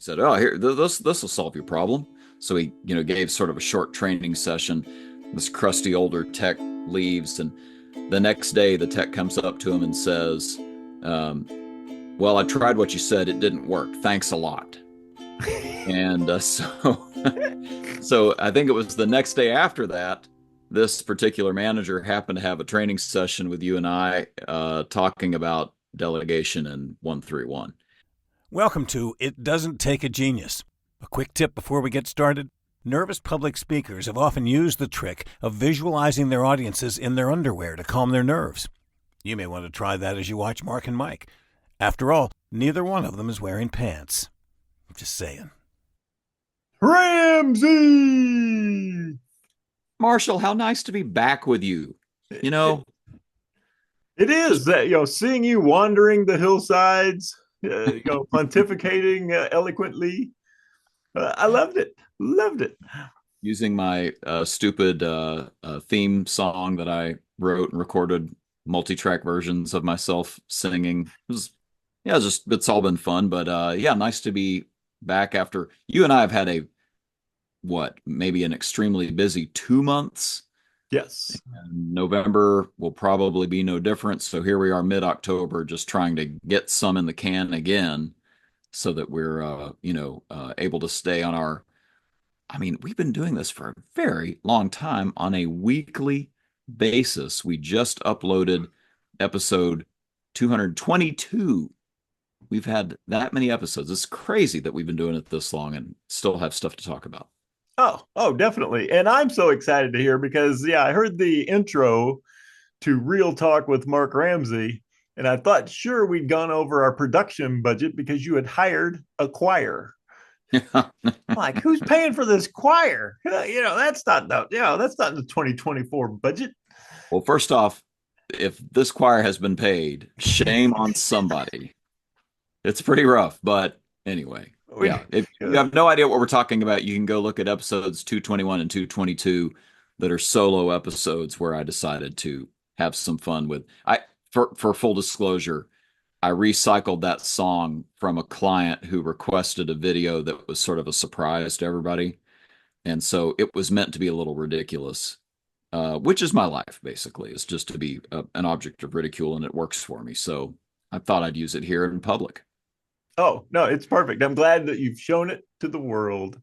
said, "Oh, here, this will solve your problem." So he, gave sort of a short training session. This crusty older tech leaves, and the next day the tech comes up to him and says, "Well, I tried what you said. It didn't work. Thanks a lot." And so I think it was the next day after that, this particular manager happened to have a training session with you and I, talking about delegation in 131. Welcome to It Doesn't Take a Genius. A quick tip before we get started. Nervous public speakers have often used the trick of visualizing their audiences in their underwear to calm their nerves. You may want to try that as you watch Mark and Mike. After all, neither one of them is wearing pants. I'm just saying. Ramsey! Marshall, how nice to be back with you. You know, It is that, seeing you wandering the hillsides, pontificating eloquently. I loved it. Loved it. using my stupid theme song that I wrote and recorded multi-track versions of myself singing. It's all been fun, but yeah, nice to be back after you and I have had maybe an extremely busy 2 months. Yes. And November will probably be no different. So here we are mid-October, just trying to get some in the can again so that we're, able to stay on our, we've been doing this for a very long time on a weekly basis. We just uploaded episode 222. We've had that many episodes. It's crazy that we've been doing it this long and still have stuff to talk about. Oh, definitely. And I'm so excited to hear because, I heard the intro to Real Talk with Mark Ramsey, and I thought, sure, we'd gone over our production budget because you had hired a choir. Like, who's paying for this choir? That's not in the 2024 budget. Well, first off, if this choir has been paid, shame on somebody. It's pretty rough, but anyway. Yeah, if you have no idea what we're talking about, you can go look at episodes 221 and 222 that are solo episodes where I decided to have some fun with. For full disclosure, I recycled that song from a client who requested a video that was sort of a surprise to everybody. And so it was meant to be a little ridiculous, which is my life, basically. It's just to be an object of ridicule, and it works for me. So I thought I'd use it here in public. Oh, no, it's perfect. I'm glad that you've shown it to the world.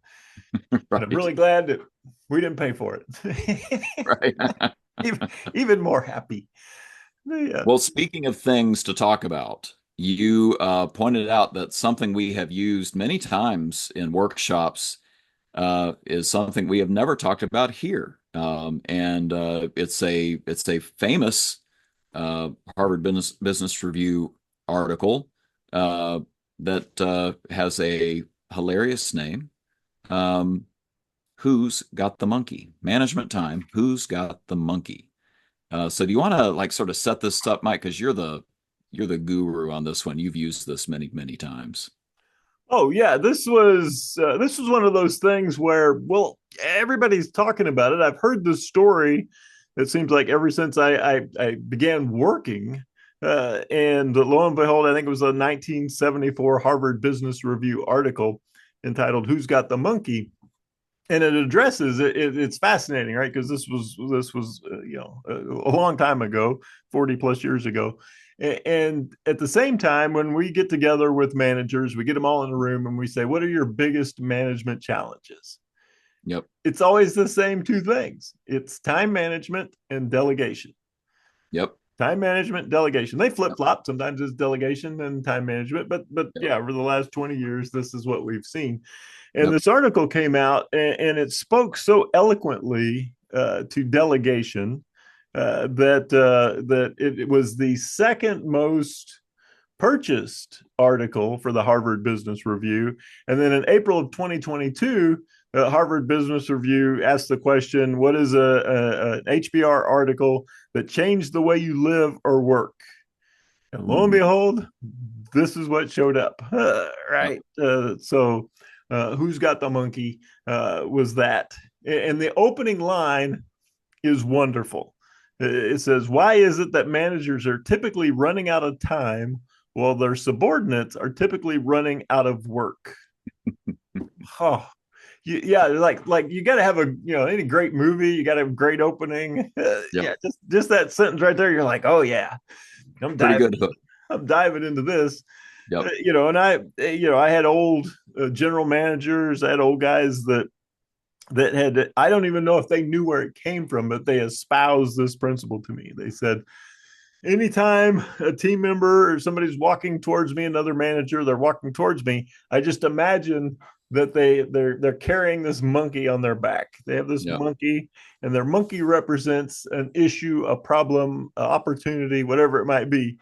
Right. I'm really glad that we didn't pay for it. Right. even more happy. Yeah. Well, speaking of things to talk about, you pointed out that something we have used many times in workshops is something we have never talked about here. And it's a famous Harvard Business Review article that has a hilarious name. Who's Got the Monkey? Management Time. Who's Got the Monkey? So do you want to sort of set this up, Mike? Because you're the guru on this one. You've used this many, many times. Oh yeah, this was one of those things where, well, everybody's talking about it. I've heard this story. It seems like ever since I began working. And lo and behold, I think it was a 1974 Harvard Business Review article entitled "Who's Got the Monkey," and it addresses it. It's fascinating, right? Because this was a long time ago, 40 plus years ago. And at the same time, when we get together with managers, we get them all in a room and we say, "What are your biggest management challenges?" Yep. It's always the same two things. It's time management and delegation. Yep. Time management, delegation. They flip-flop. Sometimes it's delegation and time management, but yeah, over the last 20 years, this is what we've seen. And this article came out and it spoke so eloquently to delegation that it was the second most purchased article for the Harvard Business Review. And then in April of 2022, Harvard Business Review asked the question, what is an HBR article that changed the way you live or work? And lo and behold, this is what showed up, right? So Who's Got the Monkey was that. And the opening line is wonderful. It says, why is it that managers are typically running out of time while their subordinates are typically running out of work? Oh, yeah, like you got to have a any great movie, you got to have a great opening. Yep. Yeah, just that sentence right there, you're like, oh yeah, I'm Pretty diving, good hook. I'm diving into this. Yep. And I had old general managers, I had old guys that had, I don't even know if they knew where it came from, but they espoused this principle to me. They said, anytime a team member or somebody's walking towards me, another manager, they're walking towards me, I just imagine that they're carrying this monkey on their back. They have this Yep. monkey, and their monkey represents an issue, a problem, an opportunity, whatever it might be.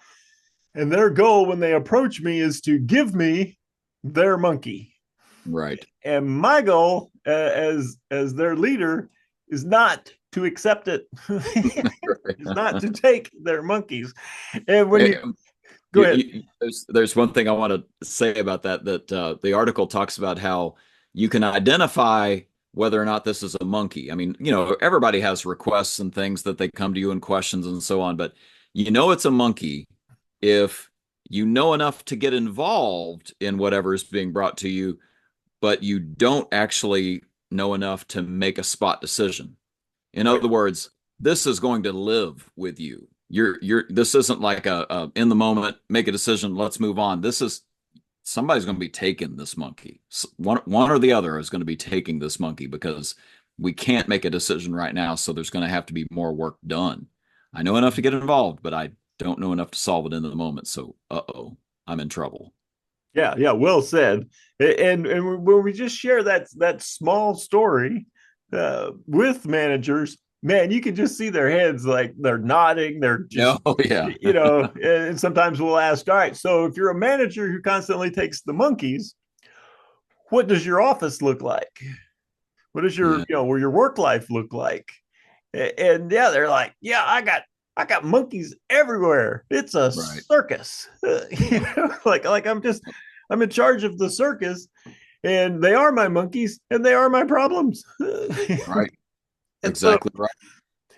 And their goal when they approach me is to give me their monkey. Right. And my goal as their leader is not to accept it, is not to take their monkeys. And when you go ahead. There's one thing I want to say about that the article talks about how you can identify whether or not this is a monkey. I mean, everybody has requests and things that they come to you and questions and so on, but it's a monkey if you know enough to get involved in whatever is being brought to you, but you don't actually know enough to make a spot decision. In Right. other words, this is going to live with you. This isn't like a in the moment, make a decision, let's move on. This is somebody's going to be taking this monkey. One or the other is going to be taking this monkey because we can't make a decision right now. So there's going to have to be more work done. I know enough to get involved, but I don't know enough to solve it in the moment. So, I'm in trouble. Yeah, well said. And when we just share that small story with managers, man, you can just see their heads, like they're nodding. They're just, Oh, yeah. and sometimes we'll ask, all right, so if you're a manager who constantly takes the monkeys, what does your office look like? What does your, Yeah. where your work life look like? And yeah, they're like, yeah, I got monkeys everywhere. It's a Right. circus. Like I'm in charge of the circus, and they are my monkeys, and they are my problems. Right. and so Exactly right.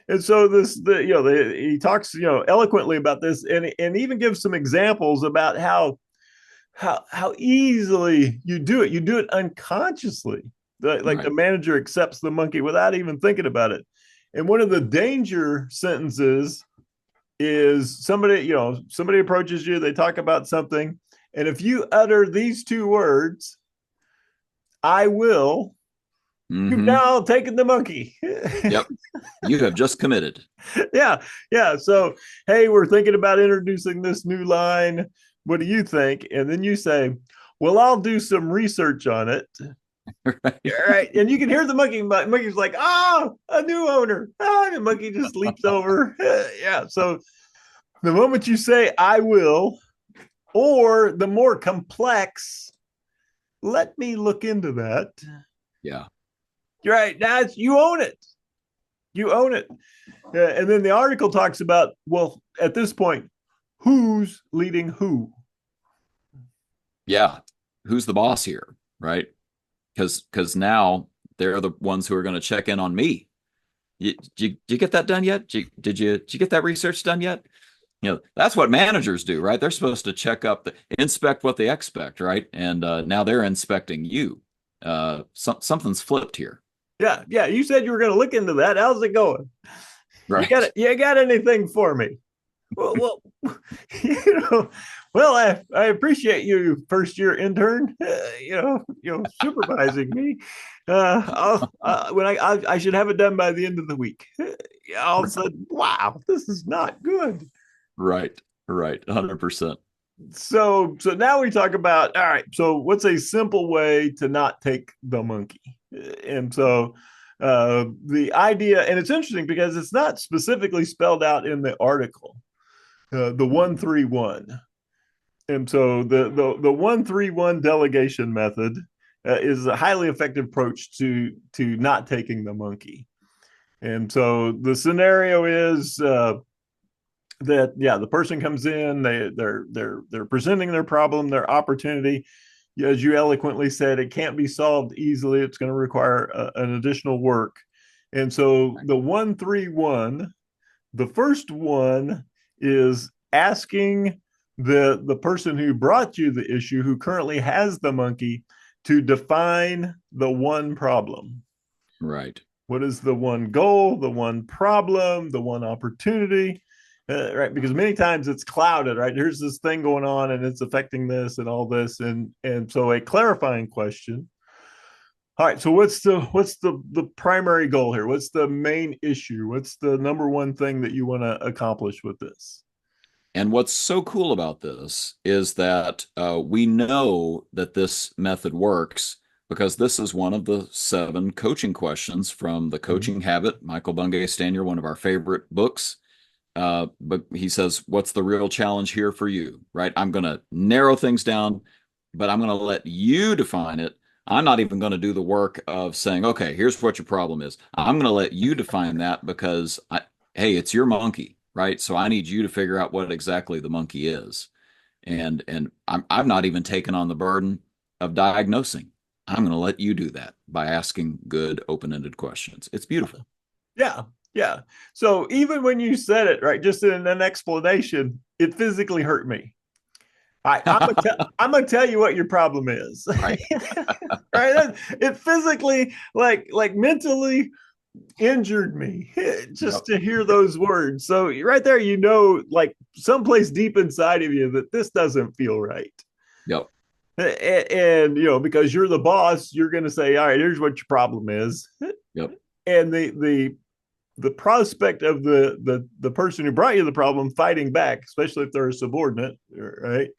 and so he talks eloquently about this, and even gives some examples about how easily you do it. You do it unconsciously. Like Right. the manager accepts the monkey without even thinking about it. And one of the danger sentences is somebody approaches you, they talk about something, and if you utter these two words, I will, you've Mm-hmm. now taken the monkey. Yep. You have just committed. Yeah, yeah. So, hey, we're thinking about introducing this new line. What do you think? And then you say, well, I'll do some research on it. Right. All right. And you can hear the monkey. Monkey's like, a new owner. And the monkey just leaps over. Yeah. So the moment you say, I will, or the more complex, let me look into that. Yeah. You're right. Now you own it. You own it. And then the article talks about, well, at this point, who's leading who? Yeah. Who's the boss here? Right. Because now they're the ones who are going to check in on me. Did you get that done yet? Did you get that research done yet? That's what managers do, right? They're supposed to check up, inspect what they expect, right? And now they're inspecting you. Something's flipped here, Yeah, yeah. You said you were going to look into that. How's it going? You got right? it. You got anything for me? Well, you know, well, I appreciate you, first year intern. Supervising me. When I should have it done by the end of the week. All of a sudden, wow, this is not good. Right, right, 100%. So now we talk about, all right, so what's a simple way to not take the monkey? And so the idea, and it's interesting because it's not specifically spelled out in the article, the 131. And so the 131 delegation method is a highly effective approach to not taking the monkey. And so the scenario is that, yeah, the person comes in, they're presenting their problem, their opportunity. As you eloquently said, it can't be solved easily. It's going to require an additional work. And so the 131, the first one is asking the person who brought you the issue, who currently has the monkey, to define the one problem. Right. What is the one goal, the one problem, the one opportunity? Right, because many times it's clouded. Right, here's this thing going on, and it's affecting this and all this, and so a clarifying question. All right, so what's the primary goal here? What's the main issue? What's the number one thing that you want to accomplish with this? And what's so cool about this is that we know that this method works because this is one of the 7 coaching questions from The Mm-hmm. Coaching Habit, Michael Bungay Stanier, one of our favorite books. But he says, what's the real challenge here for you? Right? I'm going to narrow things down, but I'm going to let you define it. I'm not even going to do the work of saying, okay, here's what your problem is. I'm going to let you define that because, hey, it's your monkey, right? So I need you to figure out what exactly the monkey is. And I've not even taken on the burden of diagnosing. I'm going to let you do that by asking good open-ended questions. It's beautiful. Yeah, yeah. So even when you said it, right, just in an explanation, it physically hurt me. I'm gonna tell you what your problem is. Right. Right? It physically, like mentally injured me just Yep. to hear those words. So right there, like someplace deep inside of you that this doesn't feel right. Yep. And because you're the boss, you're going to say, all right, here's what your problem is. Yep. And the prospect of the person who brought you the problem fighting back, especially if they're a subordinate, right?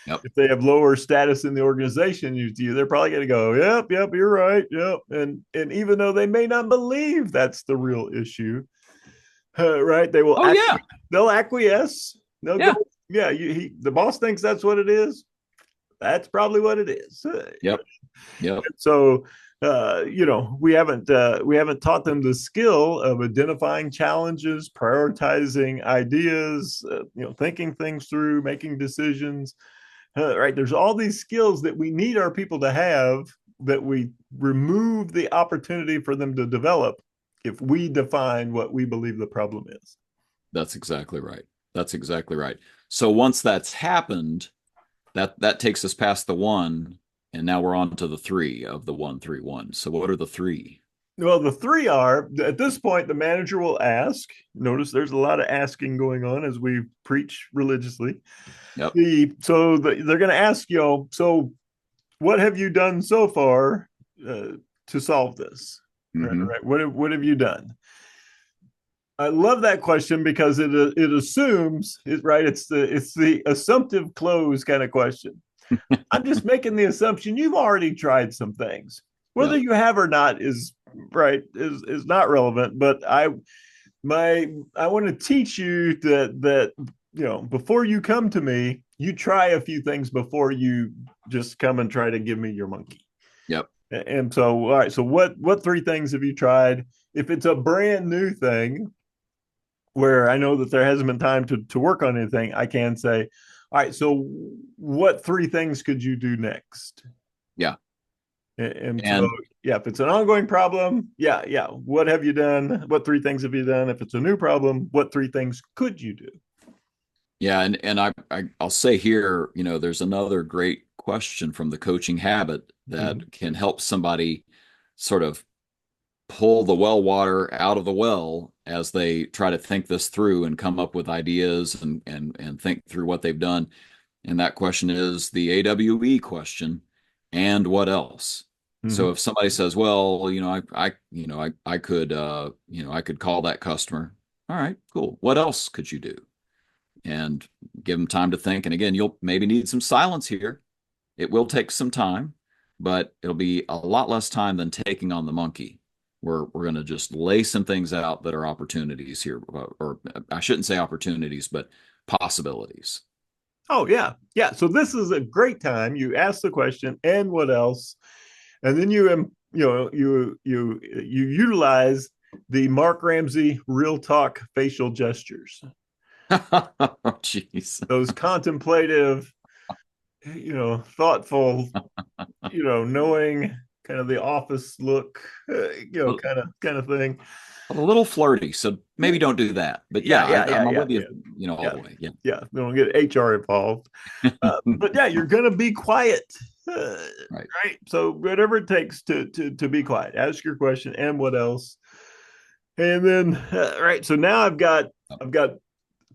Yep. If they have lower status in the organization you, they're probably going to go, yep, you're right, yep. And even though they may not believe that's the real issue, right? Oh yeah. They'll acquiesce. They'll go, Yeah. yeah. The boss thinks that's what it is. That's probably what it is. Yep. Yep. So we haven't taught them the skill of identifying challenges, prioritizing ideas, thinking things through, making decisions. Right, there's all these skills that we need our people to have that we remove the opportunity for them to develop if we define what we believe the problem is. That's exactly right. That's exactly right. So once that's happened, that takes us past the 1, and now we're on to the 3 of the 131. So what are the 3? Well, the 3 are at this point, the manager will ask. Notice there's a lot of asking going on as we preach religiously. Yep. They're going to ask, so what have you done so far to solve this? Mm-hmm. Right. What have you done? I love that question because it assumes right. It's the assumptive close kind of question. I'm just making the assumption you've already tried some things. Whether Yep. you have or not is right is not relevant. But I want to teach you that before you come to me, you try a few things before you just come and try to give me your monkey. Yep. And so, all right. So what 3 things have you tried? If it's a brand new thing where I know that there hasn't been time to work on anything, I can say, all right, so what 3 things could you do next? Yeah. And so, And yeah, if it's an ongoing problem, yeah. What have you done? What 3 things have you done? If it's a new problem, what 3 things could you do? yeah, and I'll say here, there's another great question from The Coaching Habit Mm-hmm. that can help somebody sort of pull the well water out of the well as they try to think this through and come up with ideas and think through what they've done. And that question is the AWE question. And what else? Mm-hmm. So if somebody says, well, I could, I could call that customer. All right, cool. What else could you do? And give them time to think. And again, you'll maybe need some silence here. It will take some time, but it'll be a lot less time than taking on the monkey. We're going to just lay some things out that are opportunities here, or I shouldn't say opportunities, but possibilities. Oh yeah. So this is a great time. You ask the question, and what else? And then you utilize the Mark Ramsey real talk facial gestures. Oh, jeez. Those contemplative, thoughtful, knowing kind of the office look, kind of thing. A little flirty, so maybe don't do that. But yeah, I'm with you, all Yeah, the way. Yeah. yeah. Don't get HR involved. But yeah, you're gonna be quiet. Right. Right. So whatever it takes to be quiet. Ask your question and what else. And then right. So now I've got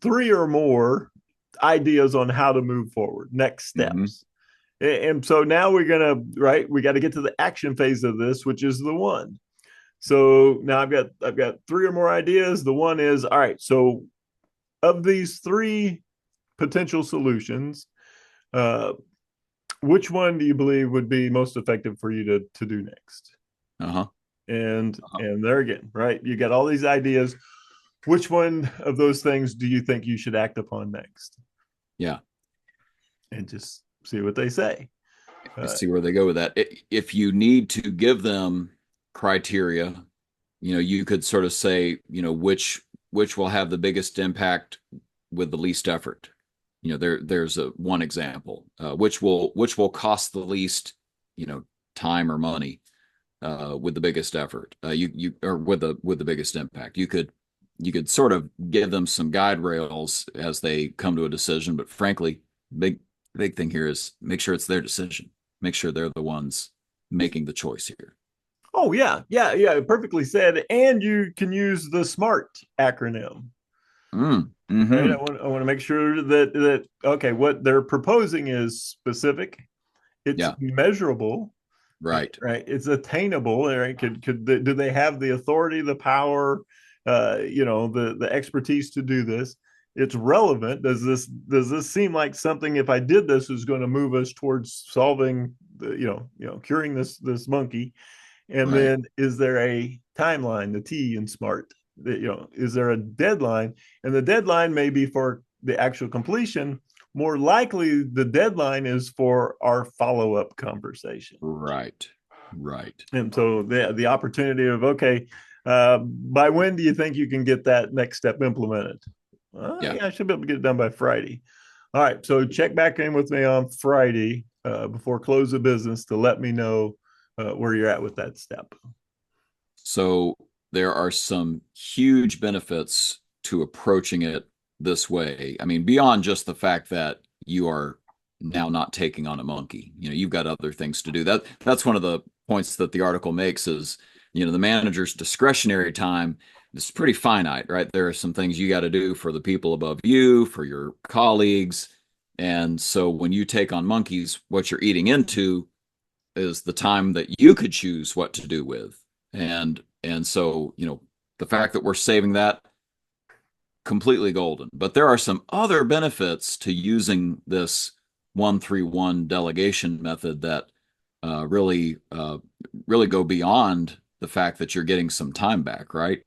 three or more ideas on how to move forward, next Mm-hmm. steps. And so now we're gonna right. We got to get to the action phase of this, which is the one. So now I've got three or more ideas. The one is all right. So of these three potential solutions, uh, which one do you believe would be most effective for you to do next? Uh-huh. Uh-huh. And there again, right? You got all these ideas. Which one of those things do you think you should act upon next? Yeah. And just see what they say. Uh, See where they go with that. If you need to give them criteria, you could sort of say, which will have the biggest impact with the least effort. There's a one example, which will cost the least, time or money, with the biggest effort. You or with the biggest impact. You could sort of give them some guide rails as they come to a decision, but frankly, big thing here is make sure it's their decision. Make sure they're the ones making the choice here. oh yeah, perfectly said. And you can use the SMART acronym. Right. Mm-hmm. I want to make sure that okay, what they're proposing is specific, it's Yeah, measurable, right, right? It's attainable, right? Do they have the authority, the power, the expertise to do this? It's relevant. Does this seem like something if I did this is going to move us towards solving curing this monkey? And right, then is there a timeline, the T in SMART? Is there a deadline? And the deadline may be for the actual completion. More likely, the deadline is for our follow-up conversation. right, right. And so the opportunity of okay, by when do you think you can get that next step implemented? Yeah. Yeah, I should be able to get it done by Friday. All right, so check back in with me on Friday before close of business to let me know where you're at with that step. So there are some huge benefits to approaching it this way. I mean, beyond just the fact that you are now not taking on a monkey. You've got other things to do. That's one of the points that the article makes is, the manager's discretionary time is pretty finite, right? There are some things you got to do for the people above you, for your colleagues. And so when you take on monkeys, what you're eating into is the time that you could choose what to do with. And so, the fact that we're saving that, completely golden. But there are some other benefits to using this 1-3-1 delegation method that really go beyond the fact that you're getting some time back, right?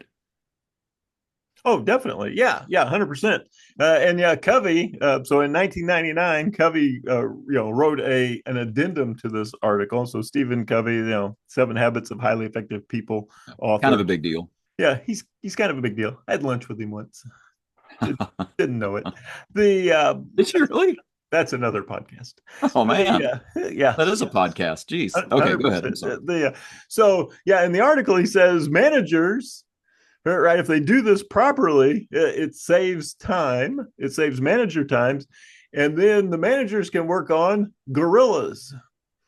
Oh, definitely. Yeah, 100%. And yeah, Covey. So in 1999, Covey, wrote an addendum to this article. So Stephen Covey, Seven Habits of Highly Effective People, Kind of author. a big deal. Yeah, he's kind of a big deal. I had lunch with him once. Didn't know it. The Did you really? That's another podcast. Oh man, Yeah, that is a podcast. Jeez. Okay, go ahead. I'm 100%. sorry. So yeah, in the article he says managers, right, if they do this properly, it saves time, it saves manager times, and then the managers can work on gorillas.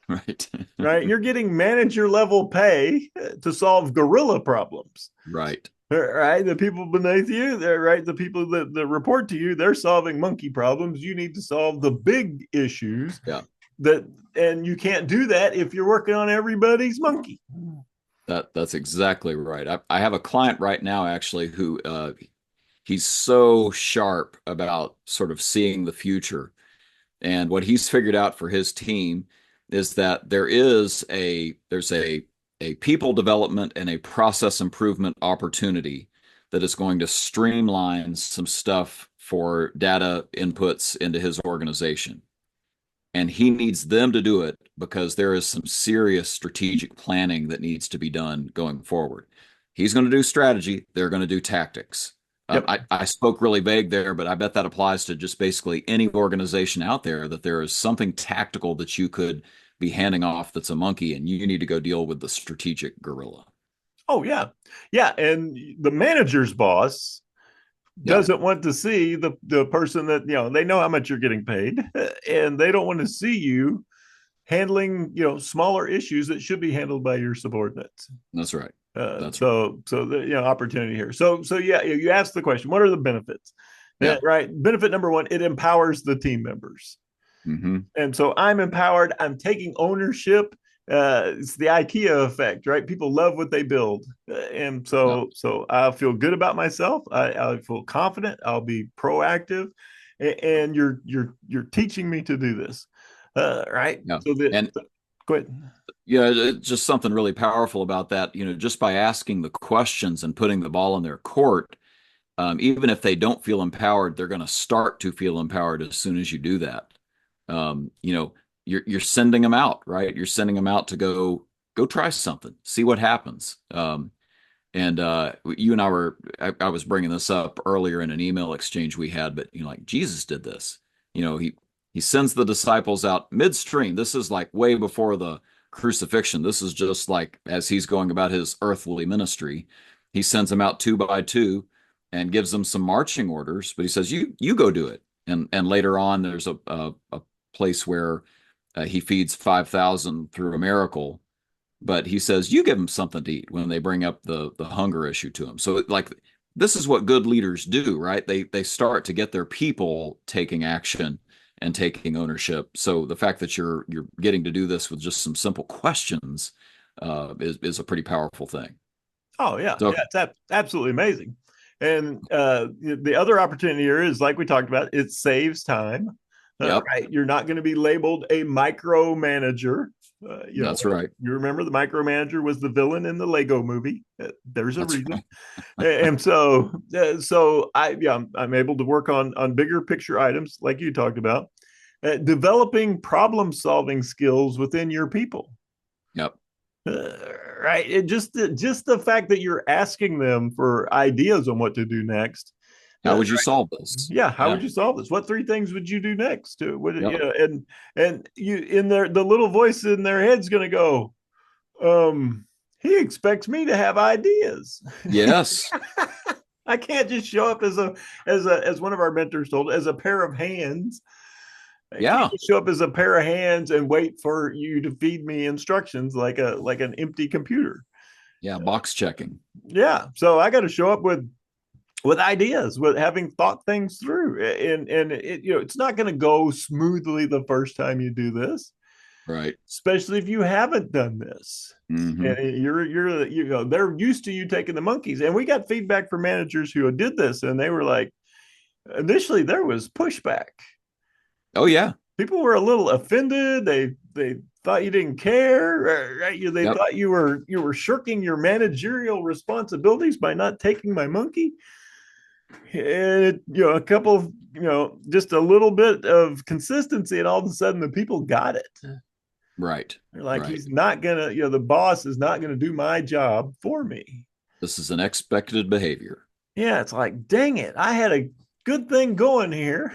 Right. Right, you're getting manager level pay to solve gorilla problems. Right. Right, the people beneath you, they're right. The people that report to you, they're solving monkey problems. You need to solve the big issues Yeah. and you can't do that if you're working on everybody's monkey. That's exactly right. I have a client right now actually who he's so sharp about sort of seeing the future. And what he's figured out for his team is that there's a people development and a process improvement opportunity that is going to streamline some stuff for data inputs into his organization. And he needs them to do it because there is some serious strategic planning that needs to be done going forward. He's going to do strategy, they're going to do tactics. Yep. I spoke really vague there, but I bet that applies to just basically any organization out there that there is something tactical that you could be handing off that's a monkey, and you need to go deal with the strategic gorilla. Oh yeah, and the manager's boss Yeah, doesn't want to see the person that they know how much you're getting paid, and they don't want to see you handling, smaller issues that should be handled by your subordinates. That's right. That's right. So the opportunity here. So yeah, you asked the question, what are the benefits? Yeah. Right. Benefit number one, it empowers the team members. Hmm. And so I'm empowered. I'm taking ownership. It's the IKEA effect, right? People love what they build, and Yeah. so I feel good about myself. I feel confident. I'll be proactive, and you're teaching me to do this, right? Yeah. So that And go ahead. yeah, it's just something really powerful about that. Just by asking the questions and putting the ball in their court, even if they don't feel empowered, they're going to start to feel empowered as soon as you do that. You know, you're sending them out, right? You're sending them out to go try something, see what happens. And you and I was bringing this up earlier in an email exchange we had, but like Jesus did this. He sends the disciples out midstream. This is like way before the crucifixion. This is just like as he's going about his earthly ministry. He sends them out two by two and gives them some marching orders, but he says, you go do it. And later on, there's a place where he feeds 5,000 through a miracle, but he says you give them something to eat when they bring up the hunger issue to him. So like this is what good leaders do, right? They start to get their people taking action and taking ownership. So the fact that you're getting to do this with just some simple questions is a pretty powerful thing. Oh yeah, So yeah, it's absolutely amazing. And the other opportunity here is, like we talked about, it saves time. yep, Right, you're not going to be labeled a micromanager. that's right. You remember the micromanager was the villain in the Lego movie. There's a That's reason. right. And so I'm able to work on bigger picture items like you talked about, developing problem solving skills within your people. Yep. Uh, right, just the fact that you're asking them for ideas on what to do next. How would you solve this? Yeah, how Yeah. would you solve this? What three things would you do next? What Yep. and you in there, the little voice in their head's going to go, he expects me to have ideas. Yes. I can't just show up as one of our mentors told, as a pair of hands. I can't Yeah. just show up as a pair of hands and wait for you to feed me instructions like an empty computer. Yeah. Box checking. Yeah, so I got to show up with ideas, with having thought things through, and it's not going to go smoothly the first time you do this, Right. especially if you haven't done this. Hmm. And they're used to you taking the monkeys, and we got feedback from managers who did this, and they were like, initially there was pushback. Oh yeah. People were a little offended. They thought you didn't care, right? They Yep. thought you were shirking your managerial responsibilities by not taking my monkey. And a couple of, just a little bit of consistency, and all of a sudden the people got it. Right. They're like, Right. he's not gonna, the boss is not gonna do my job for me. This is an expected behavior. Yeah, it's like, dang it, I had a good thing going here.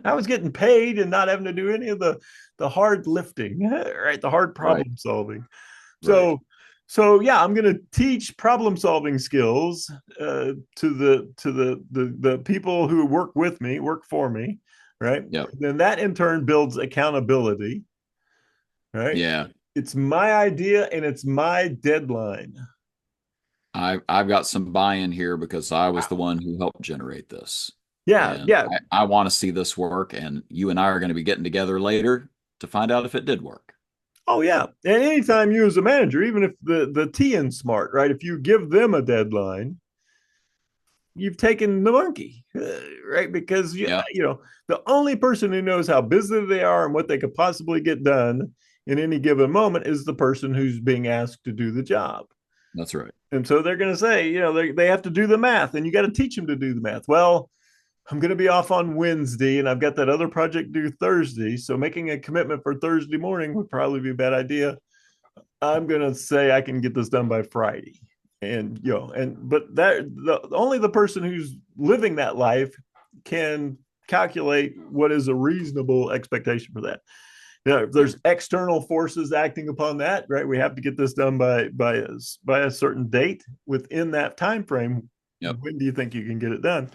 I was getting paid and not having to do any of the hard lifting, right? The hard Right. problem solving. Right. So yeah, I'm going to teach problem solving skills to the people who work for me, right? Yep. Then that in turn builds accountability, right? Yeah. It's my idea and it's my deadline. I've got some buy-in here because I was the one who helped generate this. Yeah, And yeah. I want to see this work. And you and I are going to be getting together later to find out if it did work. Oh yeah. And anytime you as a manager, even if the TN smart, right? If you give them a deadline, you've taken the monkey, right? Because Yeah, the only person who knows how busy they are and what they could possibly get done in any given moment is the person who's being asked to do the job. that's right. And so they're going to say, they have to do the math, and you got to teach them to do the math. Well, I'm going to be off on Wednesday, and I've got that other project due Thursday. So making a commitment for Thursday morning would probably be a bad idea. I'm going to say I can get this done by Friday. And but only the person who's living that life can calculate what is a reasonable expectation for that. If there's external forces acting upon that, right? We have to get this done by a certain date within that time frame. Yep. When do you think you can get it done?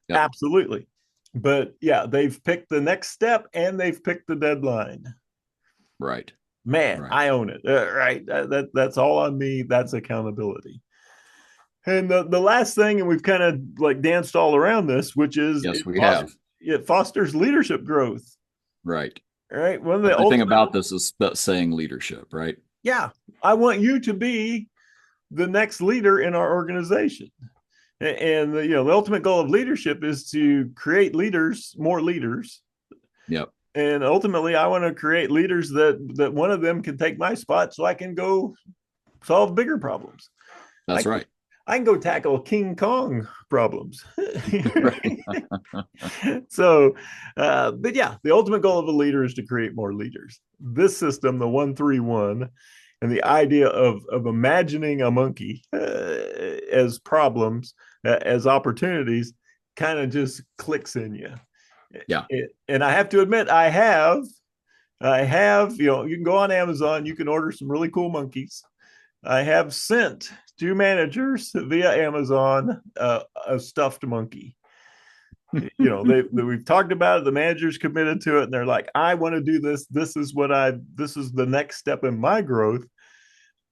Yep. Absolutely. But yeah, they've picked the next step and they've picked the deadline. Right. Man, Right. I own it. Right. That's all on me. That's accountability. And the last thing, and we've kind of like danced all around this, which is Yes, we have. it fosters leadership growth. Right. Right. One of the Everything ultimate, about this is about saying leadership, right? yeah, I want you to be the next leader in our organization. And the ultimate goal of leadership is to create leaders, more leaders. Yep. And ultimately, I want to create leaders that one of them can take my spot so I can go solve bigger problems. I That's right. I can go tackle King Kong problems. Right. So, but yeah, the ultimate goal of a leader is to create more leaders. This system, the 131, and the idea of imagining a monkey as problems, as opportunities, kind of just clicks in you. Yeah. And I have to admit, you can go on Amazon, you can order some really cool monkeys. I have sent to managers via Amazon a stuffed monkey. We've talked about it. The managers committed to it, and they're like, "I want to do this. This is the next step in my growth.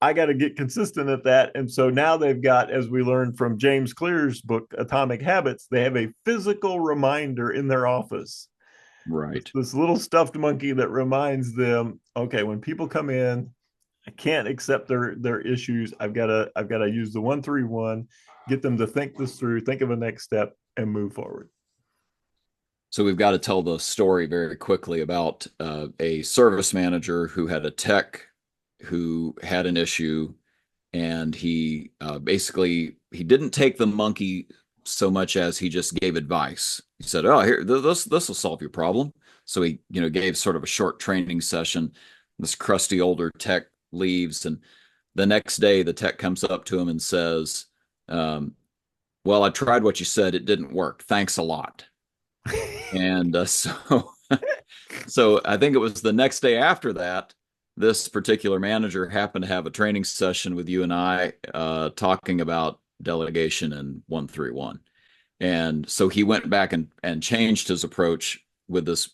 I got to get consistent at that." And so now they've got, as we learned from James Clear's book, Atomic Habits, they have a physical reminder in their office. Right. This little stuffed monkey that reminds them, okay, when people come in, I can't accept their issues. I've got to use the 131, get them to think this through, think of a next step, and move forward. So we've got to tell the story very quickly about a service manager who had a tech who had an issue, and he basically he didn't take the monkey so much as he just gave advice. He said, "Oh, here, this will solve your problem." So he, gave sort of a short training session. This crusty older tech leaves, and the next day the tech comes up to him and says, "Well, I tried what you said. It didn't work. Thanks a lot." And so I think it was the next day after that, this particular manager happened to have a training session with you and I talking about delegation and 131. And so he went back and changed his approach with this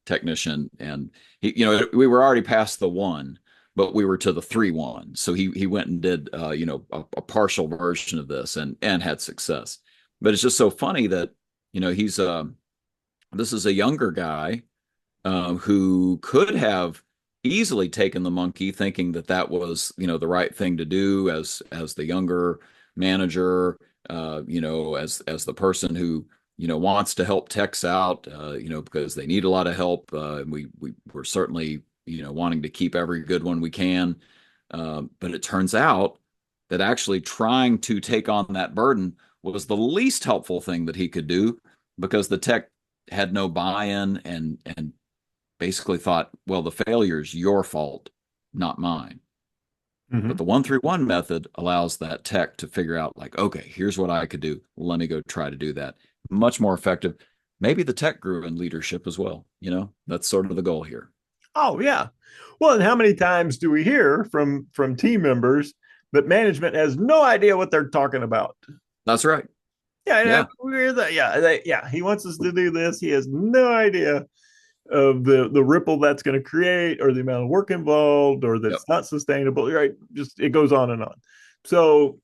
technician. And we were already past the one, but we were to the 3-1. So he went and did a partial version of this and had success. But it's just so funny that he's this is a younger guy who could have easily taken the monkey, thinking that that was the right thing to do as the younger manager, as the person who wants to help techs out, because they need a lot of help. We're certainly wanting to keep every good one we can, but it turns out that actually trying to take on that burden was the least helpful thing that he could do, because the tech had no buy-in and basically thought, well, the failure is your fault, not mine. But Mm-hmm. the 131 method allows that tech to figure out, like, okay, here's what I could do. Let me go try to do that. Much more effective. Maybe the tech grew in leadership as well. That's sort of the goal here. Oh yeah. Well, and how many times do we hear from team members that management has no idea what they're talking about? That's right. Yeah, Yeah. we're the yeah. He wants us to do this. He has no idea of the ripple that's going to create, or the amount of work involved, or Yep. that's not sustainable. Right? Just it goes on and on. So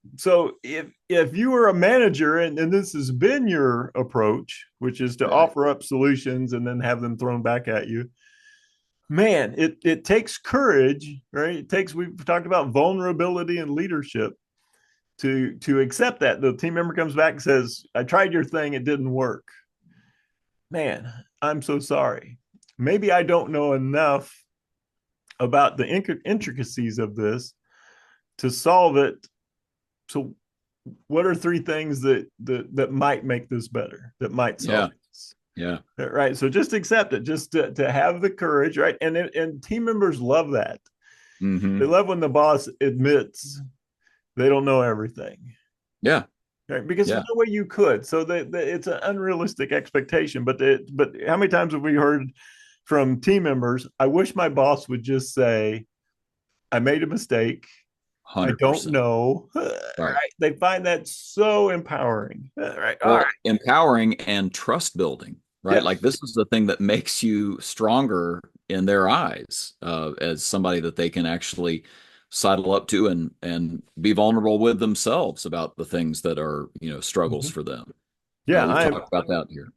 if you were a manager, and this has been your approach, which is to Right. offer up solutions and then have them thrown back at you, man, it takes courage, right? We've talked about vulnerability and leadership to accept that the team member comes back and says, "I tried your thing, it didn't work." Man, I'm so sorry. Maybe I don't know enough about the intricacies of this to solve it. So, what are three things that might make this better? That might solve Yeah. this? Yeah. Right. So just accept it. Just to have the courage, right? And team members love that. They Hmm. love when the boss admits they don't know everything. Yeah. Right? Because there's Yeah. no way you could. So it's an unrealistic expectation. But how many times have we heard from team members, "I wish my boss would just say, I made a mistake. I don't 100%. know. Right. Right? They find that so empowering. Right. All right. Well, empowering and trust building, right? Like Yes. this is the thing that makes you stronger in their eyes, as somebody that they can actually sidle up to and be vulnerable with themselves about the things that are, struggles Mhm. for them. Yeah, We've I am. talked about that here.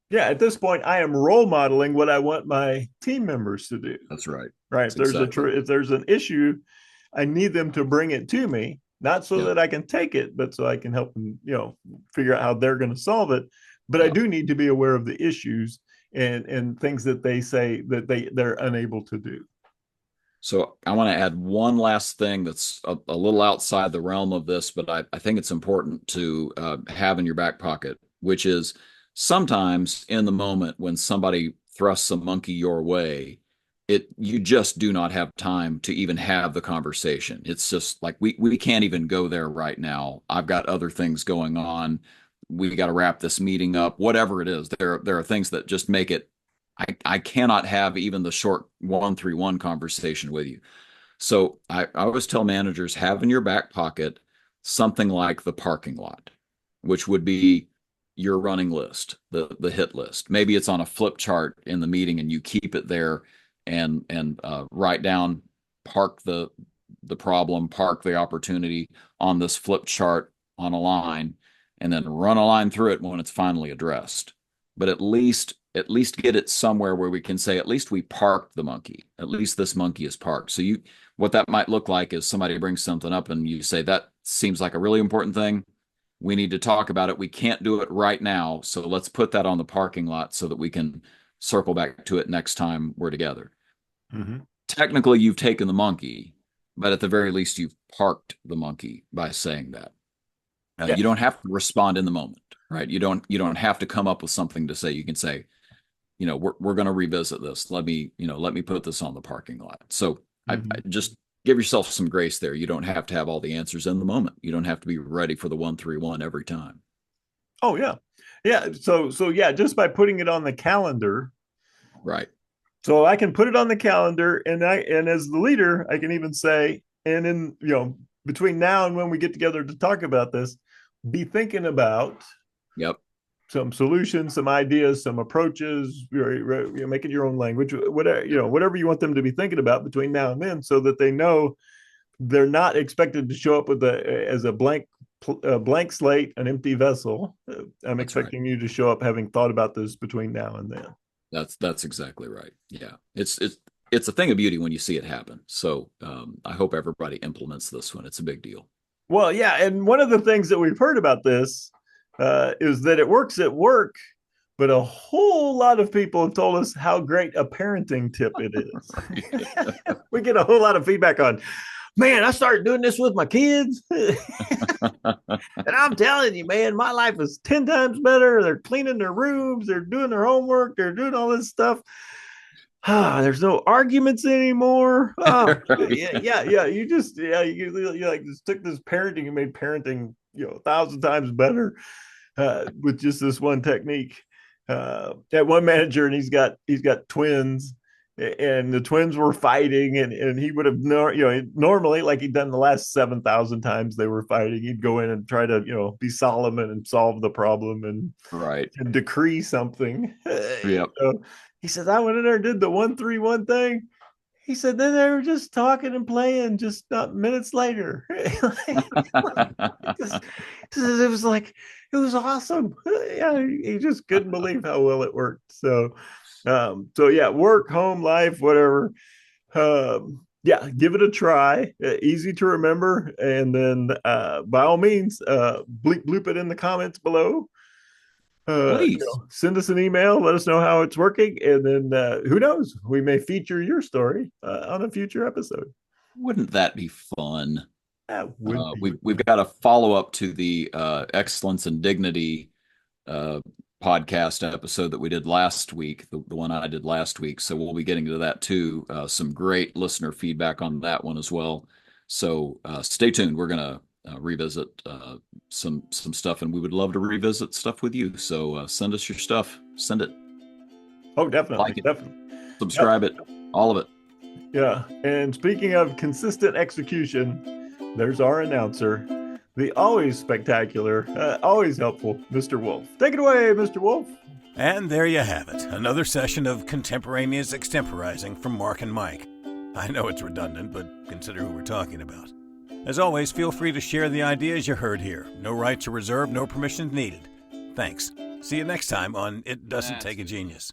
Yeah, at this point, I am role modeling what I want my team members to do. That's right. Right. That's exactly If there's an issue, I need them to bring it to me, not so Yep. that I can take it, but so I can help them, figure out how they're going to solve it. But I Yeah. do need to be aware of the issues and things that they say that they're unable to do. So I want to add one last thing that's a little outside the realm of this, but I think it's important to have in your back pocket, which is sometimes in the moment when somebody thrusts a monkey your way, you just do not have time to even have the conversation. It's just like we can't even go there right now. I've got other things going on. We got to wrap this meeting up. Whatever it is, there are things that just make it I cannot have even the short 1-3-1 conversation with you. So I always tell managers have in your back pocket something like the parking lot, which would be your running list, the hit list. Maybe it's on a flip chart in the meeting and you keep it there and write down park the problem, park the opportunity on this flip chart on a line, and then run a line through it when it's finally addressed. But at least get it somewhere where we can say at least we parked the monkey. At least this monkey is parked. So what that might look like is somebody brings something up and you say that seems like a really important thing. We need to talk about it. We can't do it right now, so let's put that on the parking lot so that we can circle back to it next time we're together. Mm-hmm. Technically you've taken the monkey, but at the very least you've parked the monkey by saying that. You Yes. don't have to respond in the moment, right? You don't have to come up with something to say. You can say, we're going to revisit this. Let me put this on the parking lot. So I Mm-hmm. just give yourself some grace there. You don't have to have all the answers in the moment. You don't have to be ready for the 1-3-1 every time. Oh yeah. Yeah. So yeah, just by putting it on the calendar. Right. So I can put it on the calendar and as the leader, I can even say, and in between now and when we get together to talk about this, be thinking about Yep. some solutions, some ideas, some approaches, make it your own language, whatever, Yep. whatever you want them to be thinking about between now and then, so that they know they're not expected to show up with a blank slate, an empty vessel. I'm That's right. expecting you to show up having thought about this between now and then. That's exactly right. Yeah. It's a thing of beauty when you see it happen. So I hope everybody implements this one. It's a big deal. Well, yeah, and one of the things that we've heard about this is that it works at work, but a whole lot of people have told us how great a parenting tip it is. We get a whole lot of feedback on, man, I started doing this with my kids. And I'm telling you, man, my life is 10 times better. They're cleaning their rooms, they're doing their homework, they're doing all this stuff. There's no arguments anymore. Oh, yeah, yeah, yeah. You like just took this parenting and made parenting, 1,000 times better with just this one technique. At one manager, and he's got twins, and the twins were fighting, and he would have normally, like he'd done the last 7,000 times they were fighting, he'd go in and try to be Solomon and solve the problem Right. and decree something. Yep. So he says, I went in there and did the 1-3-1 thing. He said, then they were just talking and playing just not minutes later. It was like, it was awesome. Yeah, he just couldn't believe how well it worked. So yeah, work, home, life, whatever. Yeah, give it a try. Easy to remember, and then by all means, bleep bloop it in the comments below. Please. Send us an email, let us know how it's working, and then who knows, we may feature your story on a future episode. Wouldn't that be fun? That would be We've got a follow up to the Excellence and Dignity uh, podcast episode that we did last week, the one I did last week. So we'll be getting to that too. Some great listener feedback on that one as well. So stay tuned. We're gonna revisit some stuff, and we would love to revisit stuff with you. So send us your stuff. Send it, Oh, definitely, like it, definitely. Yep. subscribe it, all of it. Yeah, and speaking of consistent execution, there's our announcer, the always spectacular, always helpful Mr. Wolf. Take it away, Mr. Wolf. And there you have it, another session of contemporaneous extemporizing from Mark and Mike. I know it's redundant, but consider who we're talking about. As always, feel free to share the ideas you heard here. No rights are reserved, no permissions needed. Thanks. See you next time on It Doesn't Take a Genius.